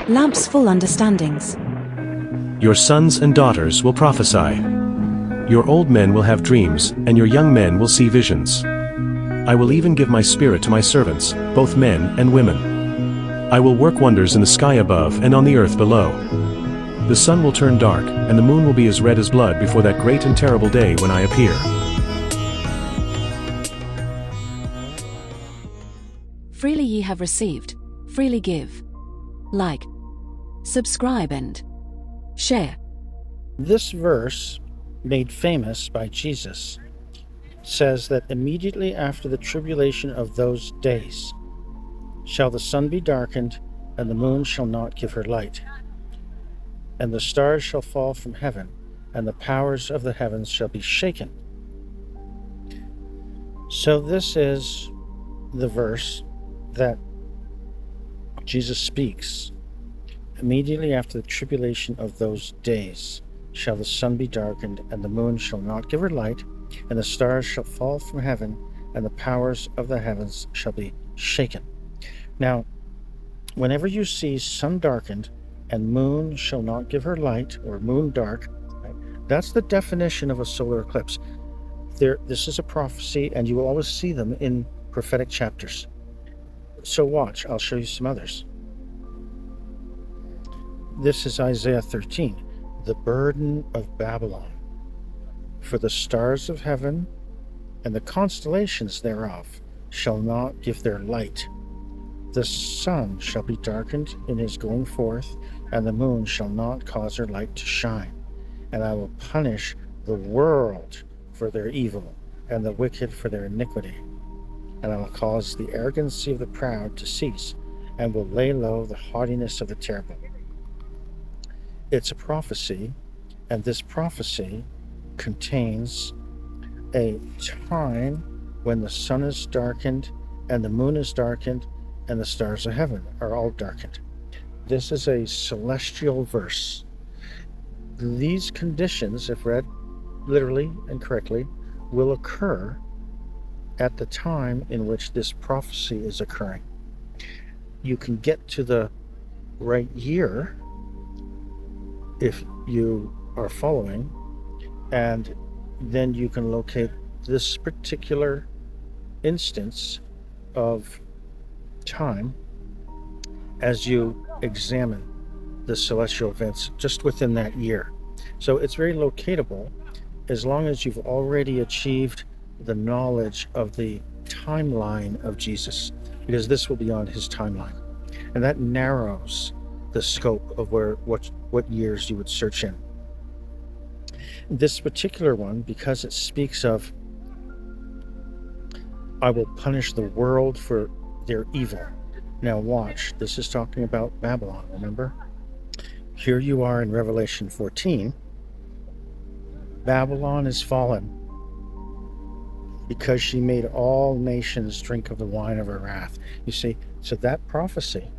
Lamps full understandings. Your sons and daughters will prophesy. Your old men will have dreams, and your young men will see visions. I will even give my spirit to my servants, both men and women. I will work wonders in the sky above and on the earth below. The sun will turn dark, and the moon will be as red as blood before that great and terrible day when I appear. Freely ye have received, freely give. Like, subscribe and share. This verse, made famous by Jesus, says that immediately after the tribulation of those days shall the sun be darkened, and the moon shall not give her light, and the stars shall fall from heaven, and the powers of the heavens shall be shaken. So this is the verse that Jesus speaks. Immediately after the tribulation of those days shall the sun be darkened, and the moon shall not give her light, and the stars shall fall from heaven, and the powers of the heavens shall be shaken. Now, whenever you see sun darkened and moon shall not give her light, or moon dark, right, that's the definition of a solar eclipse. This is a prophecy, and you will always see them in prophetic chapters. So watch, I'll show you some others. This is Isaiah 13, the burden of Babylon. For the stars of heaven and the constellations thereof shall not give their light. The sun shall be darkened in his going forth, and the moon shall not cause her light to shine. And I will punish the world for their evil, and the wicked for their iniquity. And I will cause the arrogancy of the proud to cease, and will lay low the haughtiness of the terrible. It's a prophecy, and this prophecy contains a time when the sun is darkened, and the moon is darkened, and the stars of heaven are all darkened. This is a celestial verse. These conditions, if read literally and correctly, will occur at the time in which this prophecy is occurring. You can get to the right year if you are following, and then you can locate this particular instance of time as you examine the celestial events just within that year. So it's very locatable as long as you've already achieved the knowledge of the timeline of Jesus, because this will be on his timeline, and that narrows the scope of what years you would search in. This particular one, because it speaks of, I will punish the world for their evil. Now watch, this is talking about Babylon, remember? Here you are in Revelation 14. Babylon is fallen because she made all nations drink of the wine of her wrath. You see, so that prophecy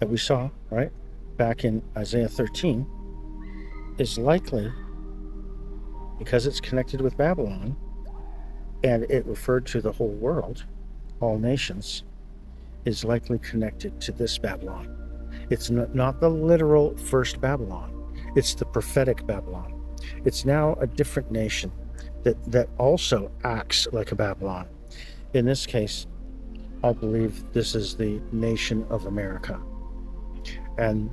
that we saw, right, back in Isaiah 13, is likely, because it's connected with Babylon, and it referred to the whole world, all nations, is likely connected to this Babylon. It's not the literal first Babylon. It's the prophetic Babylon. It's now a different nation that also acts like a Babylon. In this case, I believe this is the nation of America. And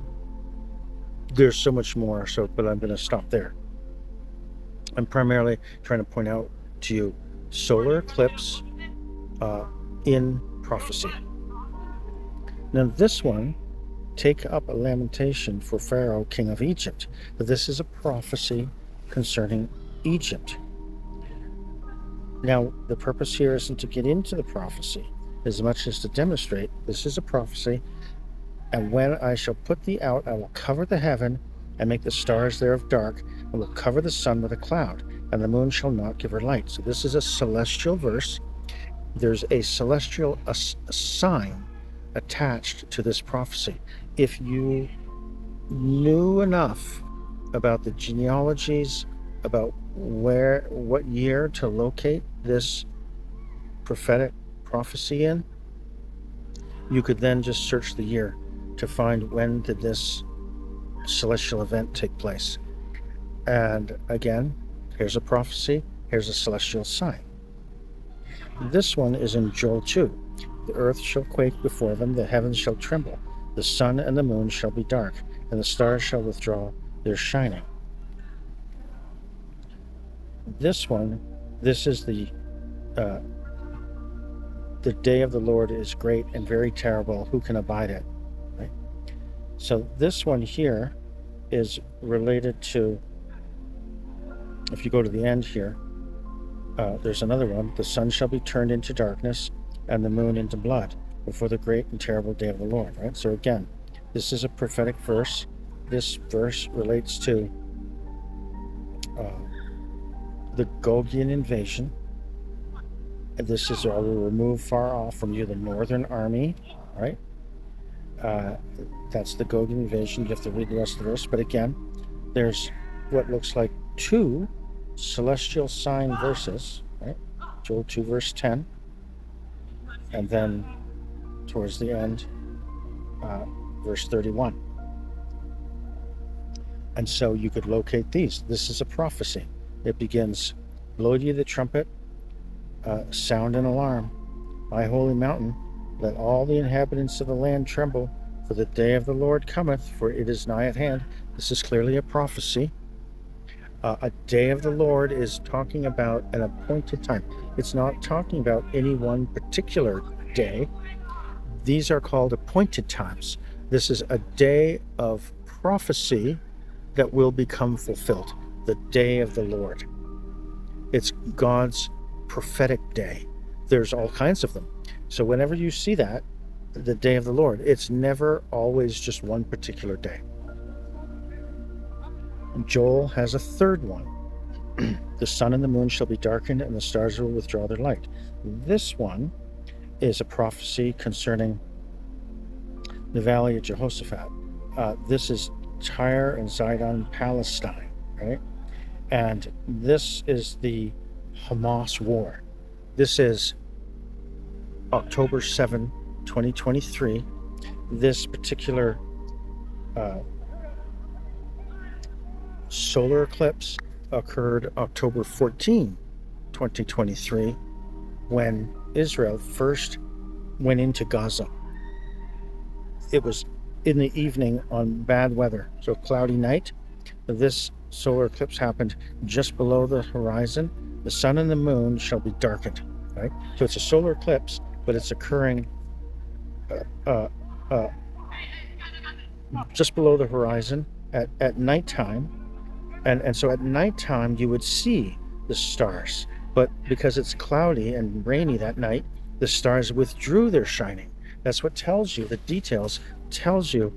there's so much more, but I'm going to stop there. I'm primarily trying to point out to you solar eclipse in prophecy. Now this one, take up a lamentation for Pharaoh, king of Egypt. But this is a prophecy concerning Egypt. Now, the purpose here isn't to get into the prophecy as much as to demonstrate this is a prophecy. And when I shall put thee out, I will cover the heaven and make the stars thereof dark, and will cover the sun with a cloud, and the moon shall not give her light. So this is a celestial verse. There's a celestial sign attached to this prophecy. If you knew enough about the genealogies, about what year to locate this prophetic prophecy in, you could then just search the year to find when did this celestial event take place. And again, here's a prophecy, here's a celestial sign. This one is in Joel 2. The earth shall quake before them, the heavens shall tremble, the sun and the moon shall be dark, and the stars shall withdraw their shining. This one, this is the day of the Lord is great and very terrible. Who can abide it? Right? So this one here is related to, if you go to the end here, there's another one. The sun shall be turned into darkness and the moon into blood before the great and terrible day of the Lord. Right? So again, this is a prophetic verse. This verse relates to the Gogian invasion. And this is, I will remove far off from you the northern army. Right? That's the Gogian invasion. You have to read the rest of the verse. But again, there's what looks like two celestial sign verses, right? Joel 2 verse 10, and then towards the end, verse 31. And so you could locate these. This is a prophecy. It begins, blow ye the trumpet, sound an alarm, my holy mountain, let all the inhabitants of the land tremble, for the day of the Lord cometh, for it is nigh at hand. This is clearly a prophecy. A day of the Lord is talking about an appointed time. It's not talking about any one particular day. These are called appointed times. This is a day of prophecy that will become fulfilled. The day of the Lord. It's God's prophetic day. There's all kinds of them. So whenever you see that, the day of the Lord, it's never always just one particular day. Joel has a third one. The sun and the moon shall be darkened, and the stars will withdraw their light. This one is a prophecy concerning the valley of Jehoshaphat. This is Tyre and Zidon, Palestine, right? And this is the Hamas war. This is October 7, 2023. This particular solar eclipse occurred October 14, 2023, when Israel first went into Gaza. It was in the evening on bad weather, so cloudy night. This solar eclipse happened just below the horizon. The sun and the moon shall be darkened, right? So it's a solar eclipse, but it's occurring just below the horizon at nighttime. And so at nighttime you would see the stars, but because it's cloudy and rainy that night, the stars withdrew their shining. That's what tells you, the details tells you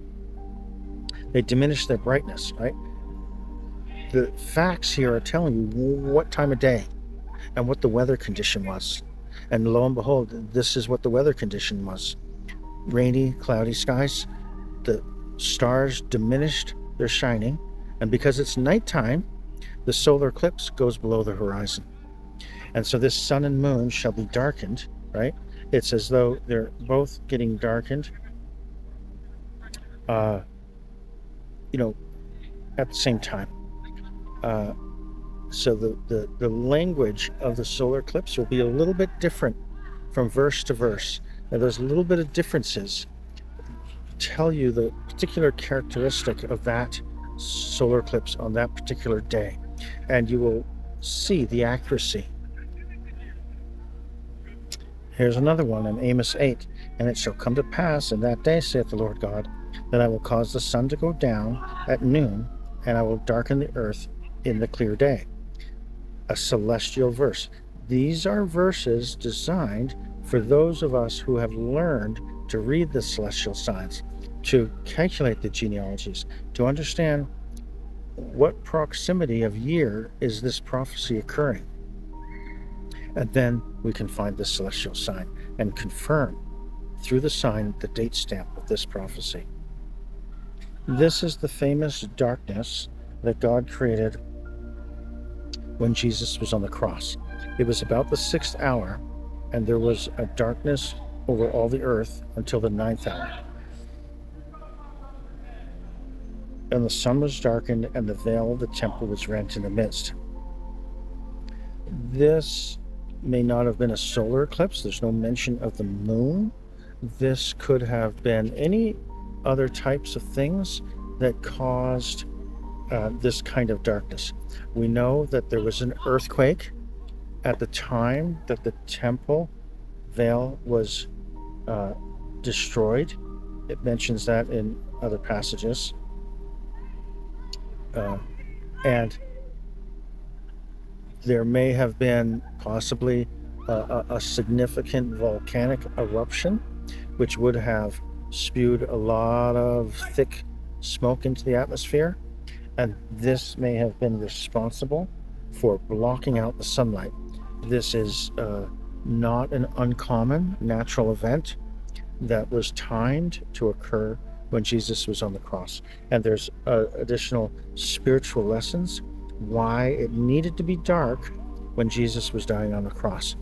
they diminished their brightness, right? The facts here are telling you what time of day and what the weather condition was. And lo and behold, this is what the weather condition was. Rainy, cloudy skies. The stars diminished their shining. And because it's nighttime, the solar eclipse goes below the horizon. And so this sun and moon shall be darkened, right? It's as though they're both getting darkened, at the same time. So the language of the solar eclipse will be a little bit different from verse to verse. Now there's a little bit of differences tell you the particular characteristic of that solar eclipse on that particular day, and you will see the accuracy. Here's another one in Amos 8. And it shall come to pass in that day, saith the Lord God, that I will cause the sun to go down at noon, and I will darken the earth in the clear day. A celestial verse. These are verses designed for those of us who have learned to read the celestial signs, to calculate the genealogies, to understand what proximity of year is this prophecy occurring. And then we can find the celestial sign and confirm through the sign the date stamp of this prophecy. This is the famous darkness that God created when Jesus was on the cross. It was about the 6th hour, and there was a darkness over all the earth until the 9th hour. and the sun was darkened, and the veil of the temple was rent in the midst. This may not have been a solar eclipse. There's no mention of the moon. This could have been any other types of things that caused this kind of darkness. We know that there was an earthquake at the time that the temple veil was destroyed. It mentions that in other passages. And there may have been possibly a significant volcanic eruption, which would have spewed a lot of thick smoke into the atmosphere, and this may have been responsible for blocking out the sunlight. This is not an uncommon natural event that was timed to occur when Jesus was on the cross. And there's additional spiritual lessons why it needed to be dark when Jesus was dying on the cross.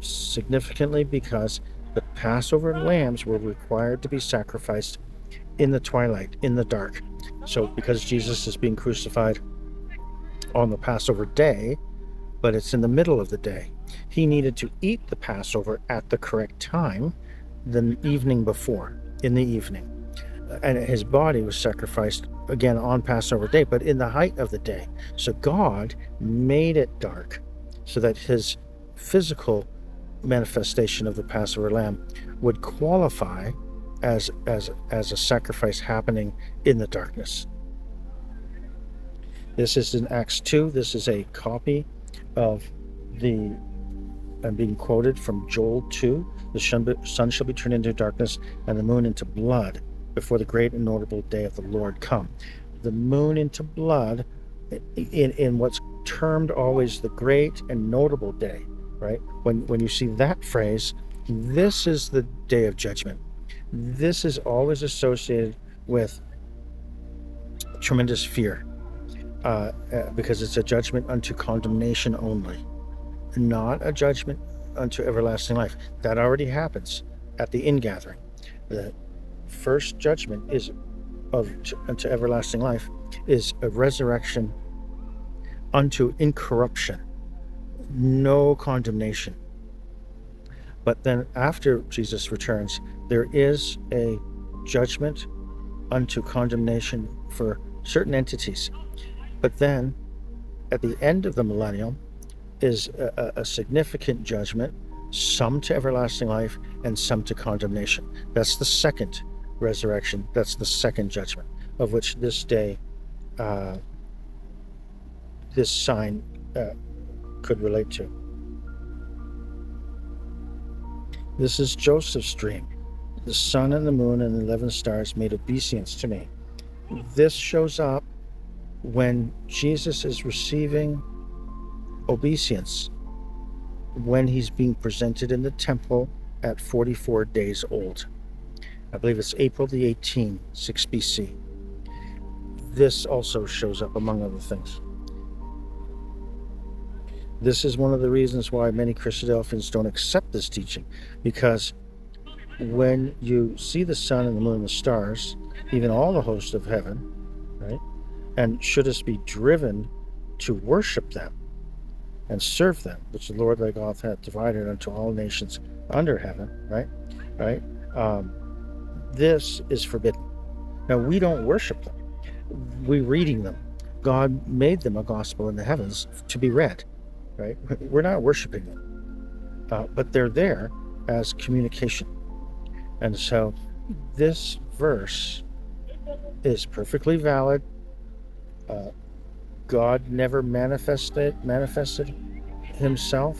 Significantly because the Passover lambs were required to be sacrificed in the twilight, in the dark. So because Jesus is being crucified on the Passover day, but it's in the middle of the day, he needed to eat the Passover at the correct time, the evening before, in the evening. And his body was sacrificed again on Passover day, but in the height of the day. So God made it dark so that his physical manifestation of the Passover lamb would qualify as a sacrifice happening in the darkness. This is in Acts 2. This is a copy of I'm being quoted from Joel 2. The sun shall be turned into darkness and the moon into blood before the great and notable day of the Lord come. The moon into blood in what's termed always the great and notable day, right? When you see that phrase, this is the day of judgment. This is always associated with tremendous fear, because it's a judgment unto condemnation only, not a judgment unto everlasting life. That already happens at the ingathering. The first judgment is unto everlasting life is a resurrection unto incorruption, no condemnation. But then after Jesus returns, there is a judgment unto condemnation for certain entities. But then at the end of the millennium is a significant judgment, some to everlasting life and some to condemnation. That's the second resurrection. That's the second judgment, of which this day, this sign could relate to. This is Joseph's dream. The sun and the moon and the 11 stars made obeisance to me. This shows up when Jesus is receiving obeisance, when he's being presented in the temple at 44 days old. I believe it's April the 18th, 6 BC. This also shows up among other things. This is one of the reasons why many Christadelphians don't accept this teaching, because when you see the sun and the moon and the stars, even all the hosts of heaven, right, and shouldst be driven to worship them and serve them, which the Lord thy God hath divided unto all nations under heaven, right? This is forbidden. Now, we don't worship them. We're reading them. God made them a gospel in the heavens to be read, right? We're not worshiping them, but they're there as communication. And so this verse is perfectly valid. God never manifested himself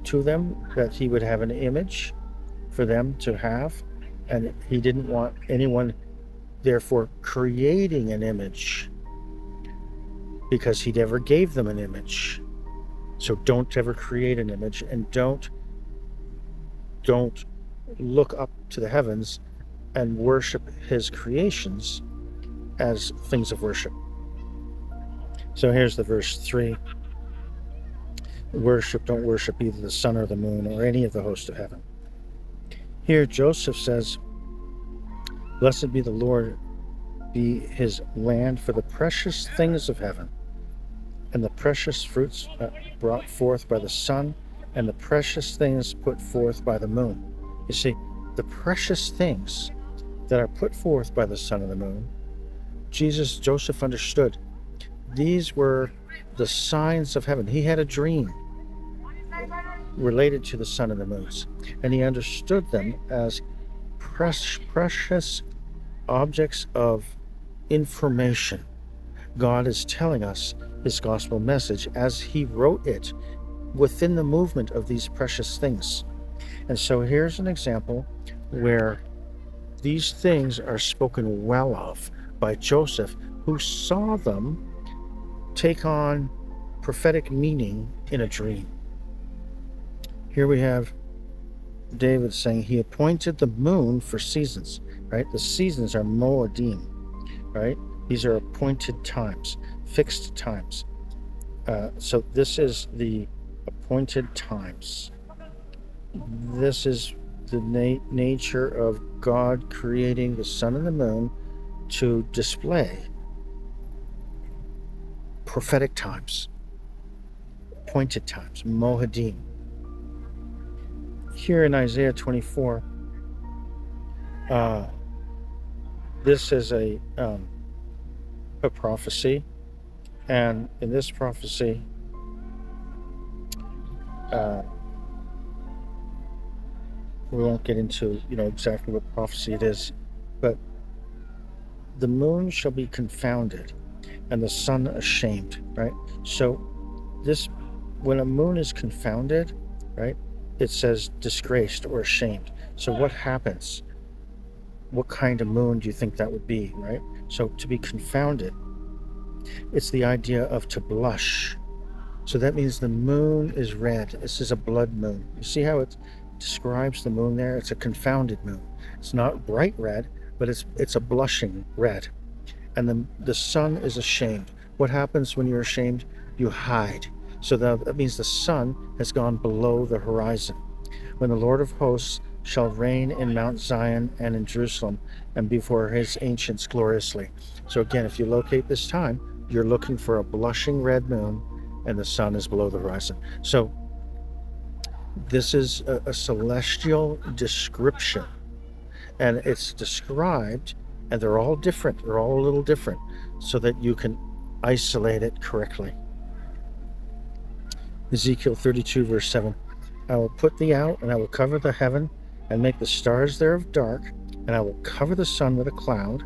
to them, that he would have an image for them to have, and he didn't want anyone therefore creating an image, because he never gave them an image. So don't ever create an image, and don't look up to the heavens and worship his creations as things of worship. So here's the verse 3. Don't worship either the sun or the moon or any of the host of heaven. Here Joseph says, blessed be the Lord be his land for the precious things of heaven, and the precious fruits brought forth by the sun, and the precious things put forth by the moon. You see, the precious things that are put forth by the sun and the moon, Joseph understood. These were the signs of heaven. He had a dream related to the sun and the moons, and he understood them as precious objects of information. God is telling us his gospel message as he wrote it within the movement of these precious things. And so here's an example where these things are spoken well of by Joseph, who saw them take on prophetic meaning in a dream. Here we have David saying he appointed the moon for seasons, right? The seasons are Moedim, right? These are appointed times, fixed times. So this is the appointed times. This is the nature of God creating the sun and the moon to display prophetic times, appointed times, Moedim. Here in Isaiah 24, this is a prophecy, and in this prophecy, we won't get into exactly what prophecy it is, but the moon shall be confounded, and the sun ashamed. Right. So when a moon is confounded, right, it says disgraced or ashamed. So what happens? What kind of moon do you think that would be, right? So to be confounded, it's the idea of to blush. So that means the moon is red. This is a blood moon. You see how it describes the moon there? It's a confounded moon. It's not bright red, but it's a blushing red. And the sun is ashamed. What happens when you're ashamed? You hide. So that means the sun has gone below the horizon. When the Lord of hosts shall reign in Mount Zion and in Jerusalem, and before his ancients gloriously. So again, if you locate this time, you're looking for a blushing red moon, and the sun is below the horizon. So this is a celestial description, and it's described, and they're all different. They're all a little different, so that you can isolate it correctly. Ezekiel 32 verse 7. I will put thee out, and I will cover the heaven, and make the stars thereof dark, and I will cover the sun with a cloud,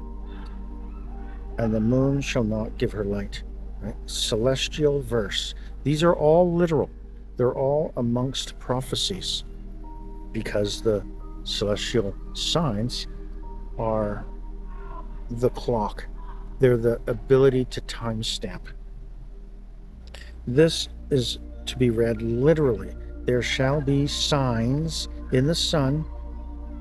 and the moon shall not give her light. Right? Celestial verse. These are all literal. They're all amongst prophecies, because the celestial signs are the clock. They're the ability to timestamp. This is to be read literally. There shall be signs in the sun,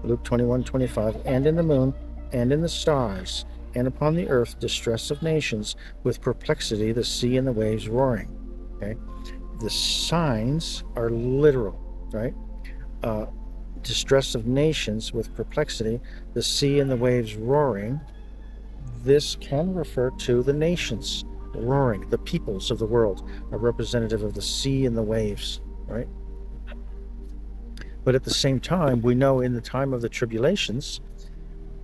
Luke 21:25, and in the moon, and in the stars, and upon the earth distress of nations, with perplexity the sea and the waves roaring. Okay, the signs are literal, right? Distress of nations with perplexity, the sea and the waves roaring. This can refer to the nations roaring. The peoples of the world are representative of the sea and the waves, right? But at the same time, we know in the time of the tribulations,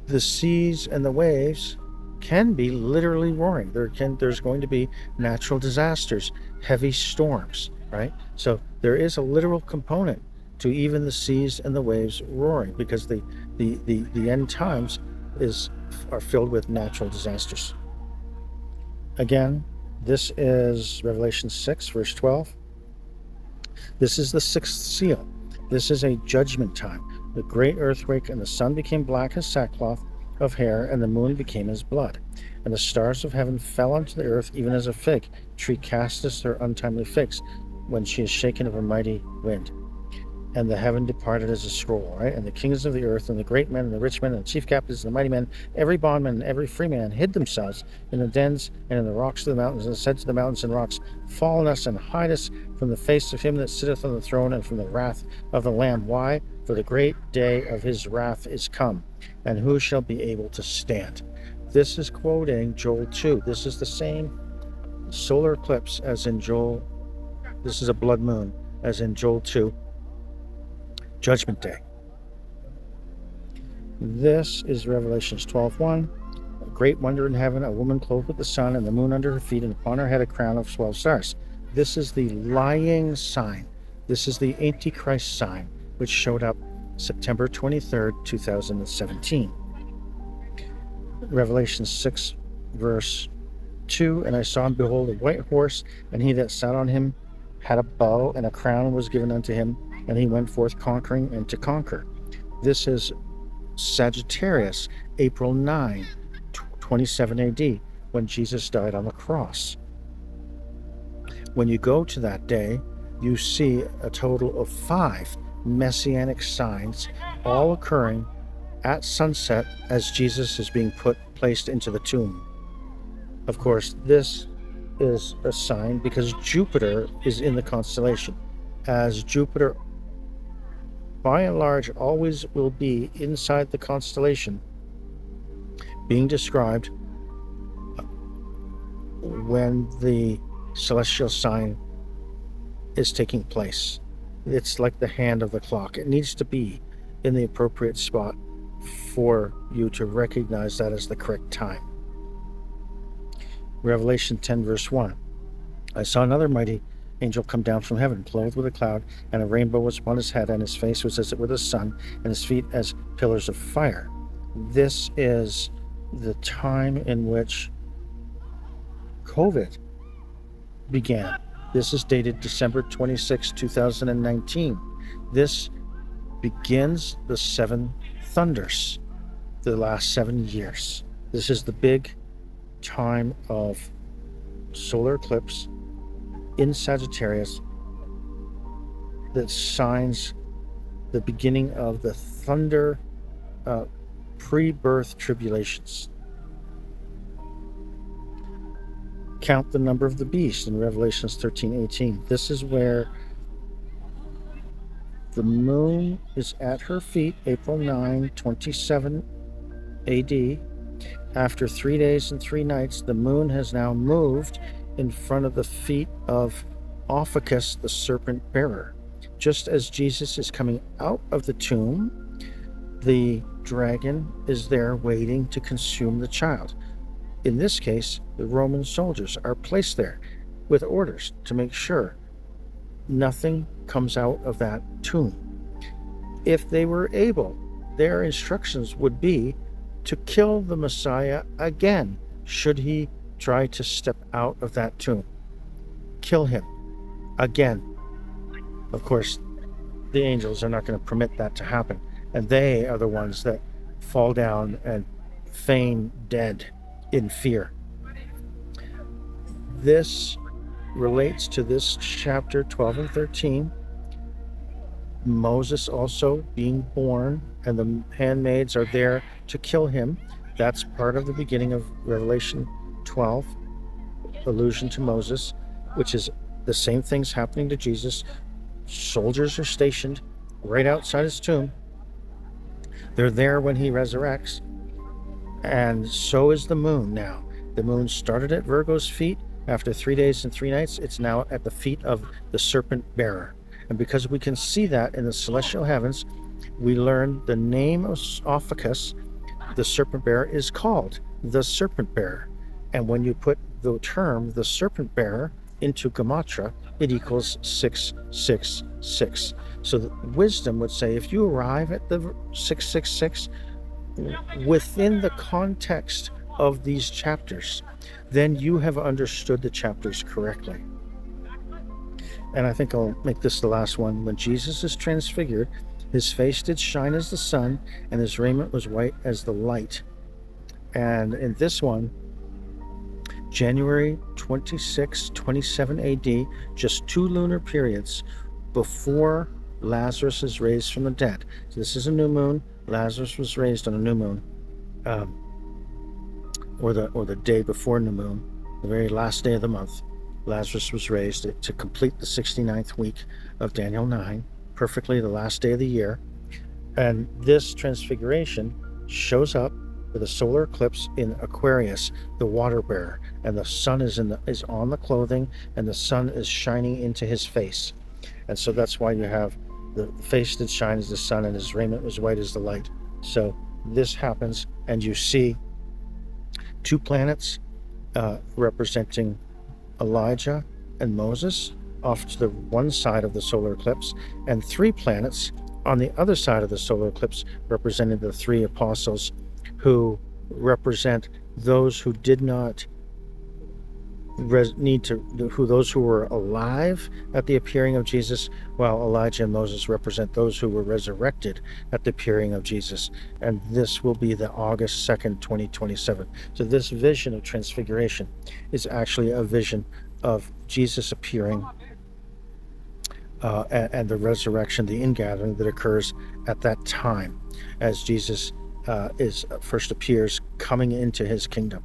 the seas and the waves can be literally roaring. There's going to be natural disasters, heavy storms, right? So there is a literal component to even the seas and the waves roaring, because the end times are filled with natural disasters. Again, this is Revelation 6 verse 12. This is the sixth seal. This is a judgment time. The great earthquake, and the sun became black as sackcloth of hair, and the moon became as blood. And the stars of heaven fell unto the earth, even as a fig tree casteth her untimely figs, when she is shaken of a mighty wind. And the heaven departed as a scroll, right? And the kings of the earth, and the great men, and the rich men, and the chief captains, and the mighty men, every bondman, and every free man, hid themselves in the dens and in the rocks of the mountains, and said to the mountains and rocks, fall on us, and hide us from the face of him that sitteth on the throne, and from the wrath of the Lamb. Why? For the great day of his wrath is come, and who shall be able to stand? This is quoting Joel 2. This is the same solar eclipse as in Joel. This is a blood moon as in Joel 2, Judgment Day. This is Revelations 12:1. A great wonder in heaven, a woman clothed with the sun and the moon under her feet, and upon her head a crown of 12 stars. This is the lying sign. This is the Antichrist sign, which showed up September 23rd, 2017. Revelation 6, verse 2, and I saw and behold a white horse, and he that sat on him had a bow, and a crown was given unto him, and he went forth conquering and to conquer. This is Sagittarius, April 9, 27 AD, when Jesus died on the cross. When you go to that day, you see a total of 5 messianic signs, all occurring at sunset as Jesus is being placed into the tomb. Of course, this is a sign because Jupiter is in the constellation, as Jupiter by and large always will be inside the constellation, being described when the celestial sign is taking place. It's like the hand of the clock. It needs to be in the appropriate spot for you to recognize that as the correct time. Revelation 10, verse 1. I saw another mighty angel come down from heaven, clothed with a cloud, and a rainbow was upon his head, and his face was as it were the sun, and his feet as pillars of fire. This is the time in which COVID began. This is dated December 26, 2019. This begins the 7 thunders, the last 7 years. This is the big time of solar eclipse in Sagittarius that signs the beginning of the thunder pre-birth tribulations. Count the number of the beast in Revelations 13:18. This is where the moon is at her feet, April 9, 27 AD. After 3 days and 3 nights, the moon has now moved in front of the feet of Ophiuchus, the serpent bearer. Just as Jesus is coming out of the tomb, the dragon is there waiting to consume the child. In this case, the Roman soldiers are placed there with orders to make sure nothing comes out of that tomb. If they were able, their instructions would be to kill the Messiah again, should he try to step out of that tomb. Kill him again. Of course, the angels are not going to permit that to happen, and they are the ones that fall down and feign dead in fear. This relates to this chapter 12 and 13. Moses also being born, and the handmaids are there to kill him. That's part of the beginning of Revelation 12, allusion to Moses, which is the same things happening to Jesus. Soldiers are stationed right outside his tomb. They're there when he resurrects. And so is the moon now. The moon started at Virgo's feet. After 3 days and 3 nights, it's now at the feet of the serpent bearer. And because we can see that in the celestial heavens, we learn the name of Ophiuchus, the serpent bearer, is called the serpent bearer. And when you put the term the serpent bearer into Gematria, it equals 666. So the wisdom would say if you arrive at the 666 within the context of these chapters, then you have understood the chapters correctly. And I think I'll make this the last one. When Jesus is transfigured, his face did shine as the sun, and his raiment was white as the light. And in this one, January 26, 27 AD, just 2 lunar periods before Lazarus is raised from the dead. So this is a new moon. Lazarus was raised on a new moon, or the day before new moon, the very last day of the month. Lazarus was raised to complete the 69th week of Daniel 9, perfectly the last day of the year. And this transfiguration shows up with a solar eclipse in Aquarius, the water bearer, and the sun is on the clothing, and the sun is shining into his face. And so that's why you have the face did shine as the sun, and his raiment was white as the light. So this happens, and you see two planets representing Elijah and Moses off to the one side of the solar eclipse, and three planets on the other side of the solar eclipse representing the three apostles, who represent those who did not those who were alive at the appearing of Jesus, while Elijah and Moses represent those who were resurrected at the appearing of Jesus. And this will be the August 2nd, 2027. So this vision of transfiguration is actually a vision of Jesus appearing and the resurrection, the ingathering that occurs at that time as Jesus first appears coming into his kingdom.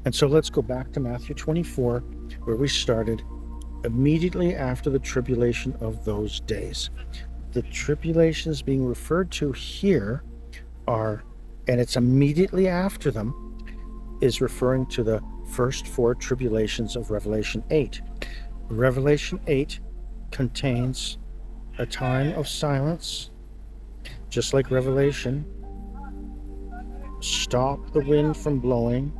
And so let's go back to Matthew 24, where we started, immediately after the tribulation of those days. The tribulations being referred to here are, and it's immediately after them, is referring to the first four tribulations of Revelation 8. Revelation 8 contains a time of silence, just like Revelation. Stop the wind from blowing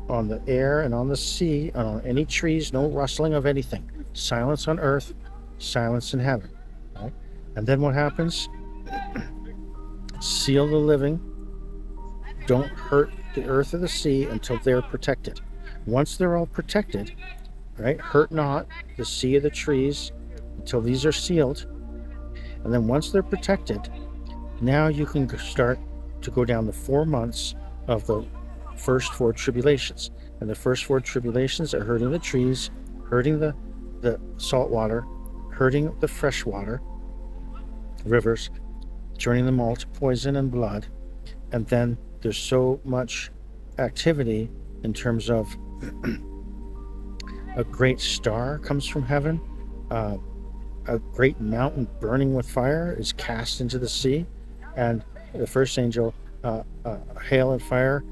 on the air and on the sea and on any trees, no rustling of anything. Silence on earth, silence in heaven. Right? And then what happens? Seal the living. Don't hurt the earth or the sea until they're protected. Once they're all protected, right? Hurt not the sea or the trees until these are sealed. And then once they're protected, now you can start to go down the 4 months of the first four tribulations. And the first four tribulations are hurting the trees, hurting the salt water, hurting the fresh water, rivers, turning them all to poison and blood. And then there's so much activity in terms of a great star comes from heaven, a great mountain burning with fire is cast into the sea, and the first angel, hail and fire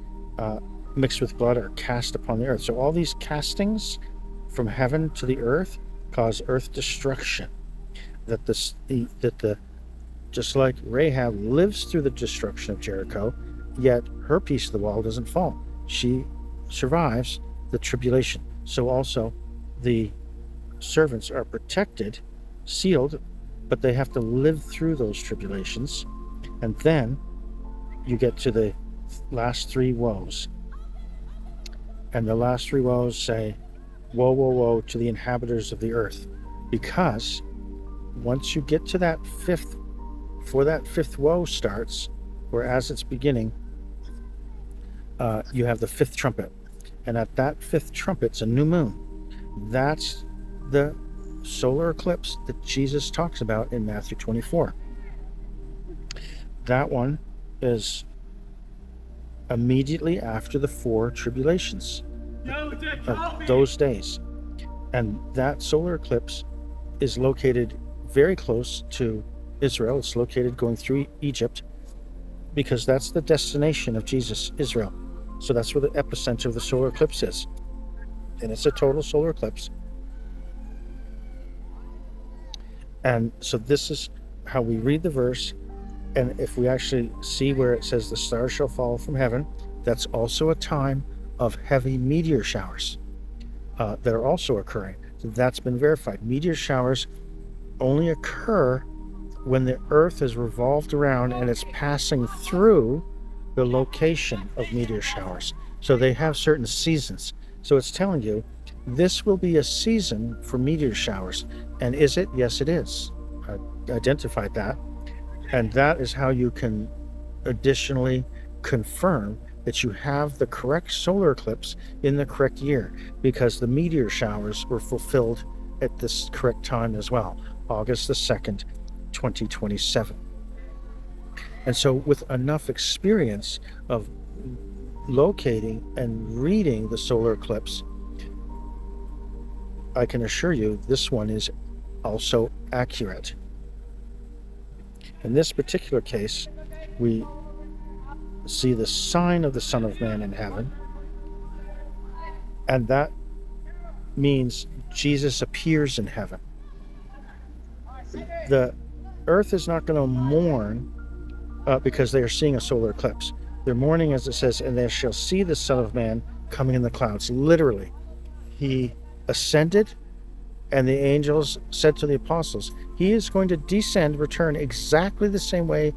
mixed with blood are cast upon the earth. So all these castings from heaven to the earth cause earth destruction. Just like Rahab lives through the destruction of Jericho, yet her piece of the wall doesn't fall. She survives the tribulation. So also the servants are protected, sealed, but they have to live through those tribulations. And then you get to the last three woes. And the last three woes say, woe, woe, woe to the inhabitants of the earth. Because once you get to that fifth woe starts, or as it's beginning, you have the fifth trumpet. And at that fifth trumpet, it's a new moon. That's the solar eclipse that Jesus talks about in Matthew 24. That one is immediately after the four tribulations of those days. And that solar eclipse is located very close to Israel. It's located going through Egypt, because that's the destination of Jesus, Israel. So that's where the epicenter of the solar eclipse is. And it's a total solar eclipse. And so this is how we read the verse. And if we actually see where it says the stars shall fall from heaven, that's also a time of heavy meteor showers that are also occurring. So that's been verified. Meteor showers only occur when the earth is revolved around and it's passing through the location of meteor showers. So they have certain seasons. So it's telling you this will be a season for meteor showers. And is it? Yes, it is. I identified that. And that is how you can additionally confirm that you have the correct solar eclipse in the correct year, because the meteor showers were fulfilled at this correct time as well, August the 2nd, 2027. And so with enough experience of locating and reading the solar eclipse, I can assure you this one is also accurate. In this particular case, we see the sign of the Son of Man in heaven, and that means Jesus appears in heaven. The earth is not going to mourn because they are seeing a solar eclipse. They're mourning, as it says, and they shall see the Son of Man coming in the clouds. Literally, he ascended, and the angels said to the apostles, he is going to descend, return exactly the same way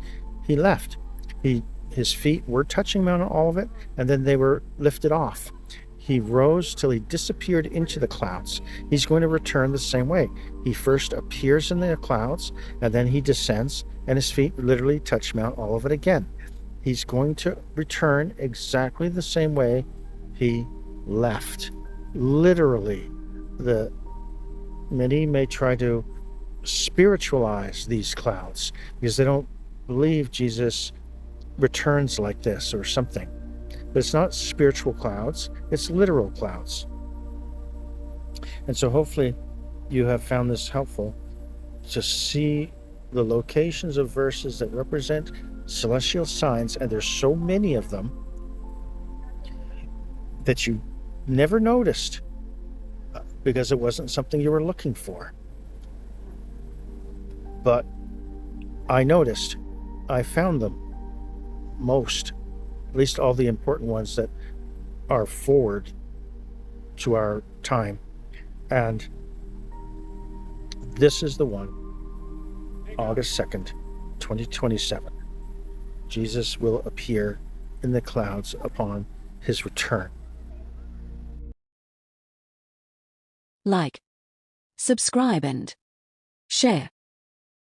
he left. His feet were touching Mount Olivet, and then they were lifted off. He rose till he disappeared into the clouds. He's going to return the same way. He first appears in the clouds, and then he descends, and his feet literally touch Mount Olivet again. He's going to return exactly the same way he left. Literally, many may try to spiritualize these clouds because they don't believe Jesus returns like this or something. But it's not spiritual clouds, it's literal clouds. And so hopefully you have found this helpful to see the locations of verses that represent celestial signs, and there's so many of them that you never noticed because it wasn't something you were looking for. But I noticed, I found them, at least all the important ones that are forward to our time. And this is the one, August 2nd, 2027. Jesus will appear in the clouds upon his return. Like, subscribe and share.